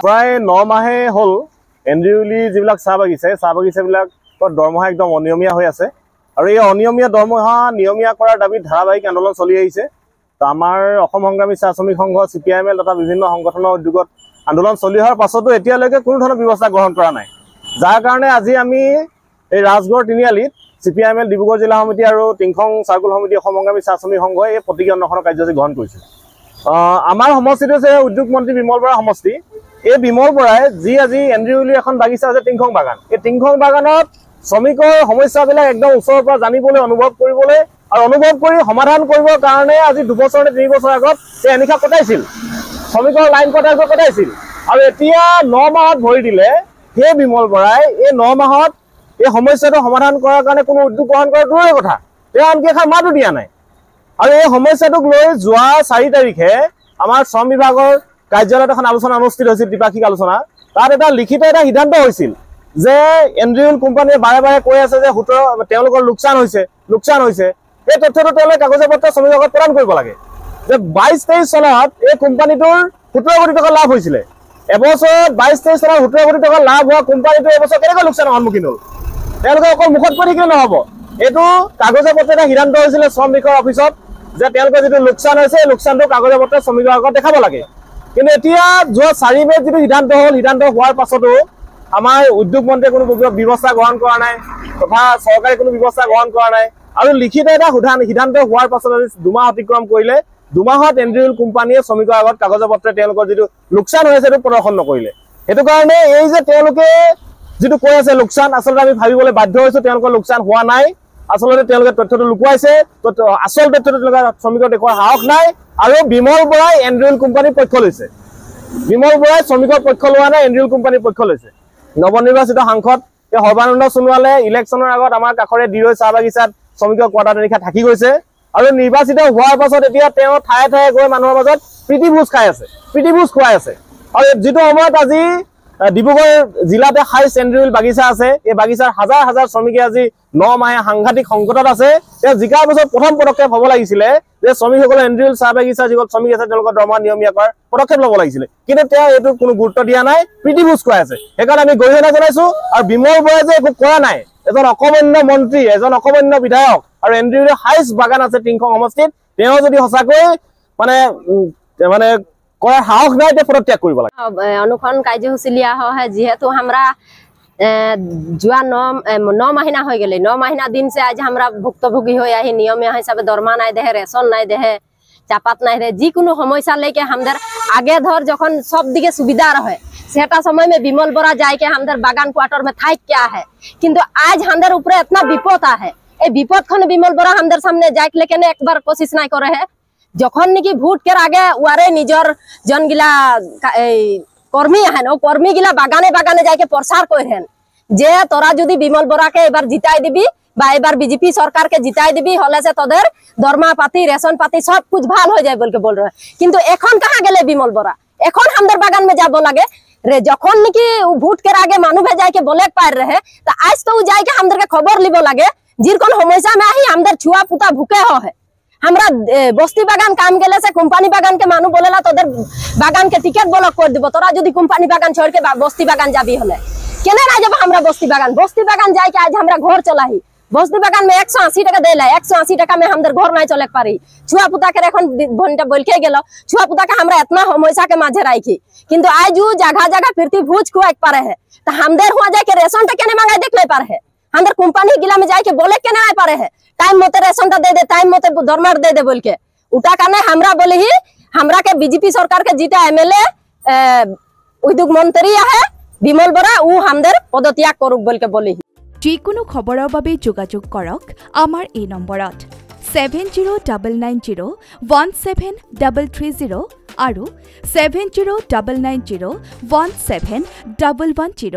প্ৰায় 9 মাহে হল এনজিউলি যিবিলাক চাহ বাগিচাবিলাকৰ দৰমহা একদম অনিয়মীয়া হৈ আছে আৰু এই অনিয়মীয়া দৰমহা নিয়মীয়া কৰাৰ দাবীত ধাৰাবাহিক আন্দোলন চলি আহিছে। তো আমাৰ অসম সংগ্ৰামী চাহ শ্ৰমিক সংঘ CPIML তথা বিভিন্ন সংগঠনৰ উদ্যোগত আন্দোলন চলি অহাৰ পাছতো এতিয়ালৈকে কোনো ধৰণৰ ব্যৱস্থা গ্ৰহণ কৰা নাই, যাৰ কাৰণে আজি আমি এই ৰাজগড় তিনিআলিত CPIML ডিব্ৰুগড় জিলা সমিতি আৰু টিংখং চাৰ্কুল সমিতি অসম সংগ্ৰামী চাহ শ্ৰমিক সংঘই এই প্ৰতিজ্ঞা অনশনৰ কাৰ্যসূচী গ্ৰহণ কৰিছে। আমাৰ সমষ্টিটো হৈছে উদ্যোগ মন্ত্ৰী বিমল বৰা সমষ্টি। এই বিমল বৰাই যি আজি এনজিউলি এখন বাগিচা আছে টিংখং বাগান, এই টিংখং বাগানত শ্ৰমিকৰ সমস্যাবিলাক একদম ওচৰৰ পৰা জানিবলৈ অনুভৱ কৰিবলৈ আৰু অনুভৱ কৰি সমাধান কৰিবৰ কাৰণে আজি 2 বছৰ নে 3 বছৰ আগত এই এনিশা কটাইছিল, শ্ৰমিকৰ লাইন কটাইছিল আৰু এতিয়া 9 মাহত ভৰি দিলে সেই বিমল বৰাই এই 9 মাহত এই সমস্যাটো সমাধান কৰাৰ কাৰণে কোনো উদ্যোগ গ্ৰহণ কৰাৰ দূৰৰে কথা, তেওঁ আনকি এষাৰ মাতো দিয়া নাই। আৰু এই সমস্যাটোক লৈ যোৱা 4 তাৰিখে আমাৰ শ্ৰম বিভাগৰ কাৰ্যালয়ত এখন আলোচনা অনুষ্ঠিত হৈছিল, দ্বিপাক্ষিক আলোচনা। তাত এটা লিখিত সিদ্ধান্ত হৈছিল যে এনজিউল কোম্পানীয়ে বাৰে বাৰে কৈ আছে যে তেওঁলোকৰ লোকচান হৈছে। এই তথ্যটো তেওঁলোকে কাগজে পত্ৰ শ্ৰমিক বিভাগত প্ৰদান কৰিব লাগে যে 22-23 চনত এই কোম্পানীটোৰ 17 কোটি টকা লাভ হৈছিলে। এবছৰত 22-23 চনত 17 কোটি টকা লাভ হোৱা কোম্পানীটো এবছৰ কেনেকৈ লোকচানৰ সন্মুখীন হ'ল? তেওঁলোকে অকল মুখত কৈ থাকিলে নহ'ব, এইটো কাগজে পত্ৰে সিদ্ধান্ত হৈছিলে শ্ৰম বিভাগৰ অফিচত যে তেওঁলোকে যিটো লোকচান হৈছে এই লোকচানটো কাগজে পত্ৰে শ্ৰমিক বিভাগত দেখাব লাগে। কিন্তু এতিয়া যোৱা 4 মে'ত যিটো সিদ্ধান্ত হ'ল, সিদ্ধান্ত হোৱাৰ পাছতো আমাৰ উদ্যোগ মন্ত্ৰীয়ে কোনো ব্যৱস্থা গ্ৰহণ কৰা নাই তথা চৰকাৰে কোনো ব্যৱস্থা গ্ৰহণ কৰা নাই। আৰু লিখিত এটা সিদ্ধান্ত হোৱাৰ পাছত 2 মাহ অতিক্ৰম কৰিলে, 2 মাহত এনজিউল কোম্পানীয়ে শ্ৰমিকৰ আগত কাগজে পত্ৰে তেওঁলোকৰ যিটো লোকচান হৈছে সেইটো প্ৰদৰ্শন নকৰিলে। সেইটো কাৰণে এই যে তেওঁলোকে যিটো কৈ আছে লোকচান, আচলতে আমি ভাবিবলৈ বাধ্য হৈছোঁ তেওঁলোকৰ লোকচান হোৱা নাই। আচলতে তেওঁলোকে তথ্যটো লুকুৱাইছে, আচল তথ্যটো তেওঁলোকে শ্ৰমিকৰ দেখুওৱাৰ সাহস নাই। আৰু বিমল বৰাই এনজিউল কোম্পানীৰ পক্ষ লৈছে, বিমল বৰাই শ্ৰমিকৰ পক্ষ লোৱা নাই, এনজিউল কোম্পানীৰ পক্ষ লৈছে। নৱনিৰ্বাচিত সাংসদ সৰ্বানন্দ সোণোৱালে ইলেকশ্যনৰ আগত আমাৰ কাষৰে ডিৰৈ চাহ বাগিচাত শ্ৰমিকৰ কোৱাৰ্টাৰ নিশা থাকি গৈছে আৰু নিৰ্বাচিত হোৱাৰ পাছত এতিয়া তেওঁ ঠায়ে ঠায়ে গৈ মানুহৰ মাজত প্ৰীতিভোজ খুৱাই আছে। আৰু যিটো সময়ত আজি ডিব্ৰুগড় জিলাতে হাইষ্ট এনজিউল বাগিচা আছে, এই বাগিচাৰ হাজাৰ হাজাৰ শ্ৰমিকে আজি 9 মাহে সাংঘাতিক সংকটত আছে। তেওঁ জিকাৰ পাছত প্ৰথম পদক্ষেপ হ'ব লাগিছিলে যে শ্ৰমিকসকলে এনজিউল চাহ বাগিচা যিসকল শ্ৰমিক আছে তেওঁলোকৰ দৰমহা নিয়মীয়া কৰাৰ পদক্ষেপ ল'ব লাগিছিলে, কিন্তু তেওঁ এইটো কোনো গুৰুত্ব দিয়া নাই, প্ৰীতিভোজ খুৱাই আছে। সেইকাৰণে আমি গৰিহণা জনাইছোঁ। আৰু বিমল বৰাই যে একো কৰা নাই, এজন অকমান্য মন্ত্ৰী, এজন অকমান্য বিধায়ক আৰু এনজিউৰ হাইষ্ট বাগান আছে টিংখং সমষ্টিত, তেওঁ যদি সঁচাকৈ মানে কৰাৰ সাহস নাই তে পদত্যাগ কৰিব লাগে। অনুসৰণ কাৰ্যসূচী লিয়া হয় যিহেতু हमरा जुआ 9 महीना हो गए, 9 महीना दिन से आज हमरा भुक्तभोगी हो नियम हिसाब से दरमा नहीं दे, रेशन नहीं दे, चापात नहीं दे, जिको समस्या लेके हमदर आगे धर जखन सब दिखे सुविधा रहे सेटा समय में विमल बरा जाके हमदर बागान क्वार्टर में थाक क्या है, किंतु आज हमदर ऊपर इतना विपद है। ए विपद खन विमल बरा हमदर सामने जाके लेकिन एक बार कोशिश नहीं करे है। जखन निकी भूट के आगे वारे निजर जन गिला कर्मी है कर्मी गिला बागाने बागाने जाके प्रचार करें जे तोरा यदि विमल बरा के एबार जिताई दिबी बा एबार बीजेपी सरकार के जिताई दिबी हले से तोदेर दरमा पाती रेशन पाती सब कुछ भाल हो जाए बोल के बोल रहे। किंतु एखन कहाँ गेले विमल बरा? एखन हमदर बागान में जाबो लागे रे, जखन निकी भूट के आगे मानु भे जाके बोले पार रहे तो आज तो जाके हमदर के खबर लिबो लागे जिरकोन समस्या में आही हमदर छुआ पुता भूखे हो है। हमरा बस्ती बागान काम गेले से कंपनी बागान के मानु बोलेला तोदेर बागान के टिकट ब्लॉक कर दिबो, तोरा यदि कंपनी बागान छोड़ के बस्ती बागान जाबी हले केने ना जब हमरा बस्ती बागान जाके आज हमरा घर चलाही। बस्ती बागान में 180 टका देला, 180 टका में हमदर घर नहीं चले पारी। छुआ पुता के एखन घंटा बोल के गेलो, छुआ पुता के हमरा इतना समस्या के माझे राखी, किंतु आज उ जगह जगह फिरती भूज खुआक पारे है तो हमदर हुआ जाके रेशन टा केने मांगाई देख ले पारे है, हमदर कंपनी गिला में जाके बोले केने नहीं पारे है टाइम मते रेशन टा दे दे, टाइम मते दरमा दे बोल के उठा काने हमरा बोले ही हमरा के बीजेपी सरकार के जीता एमएलए उद्योग मंत्री है विमल बरा उ हमदर पदत्याग करूक बोल के बोले। যিকোনো খবৰৰ বাবে যোগাযোগ কৰক আমাৰ এই নম্বৰত 7099017330 আৰু 7099017110।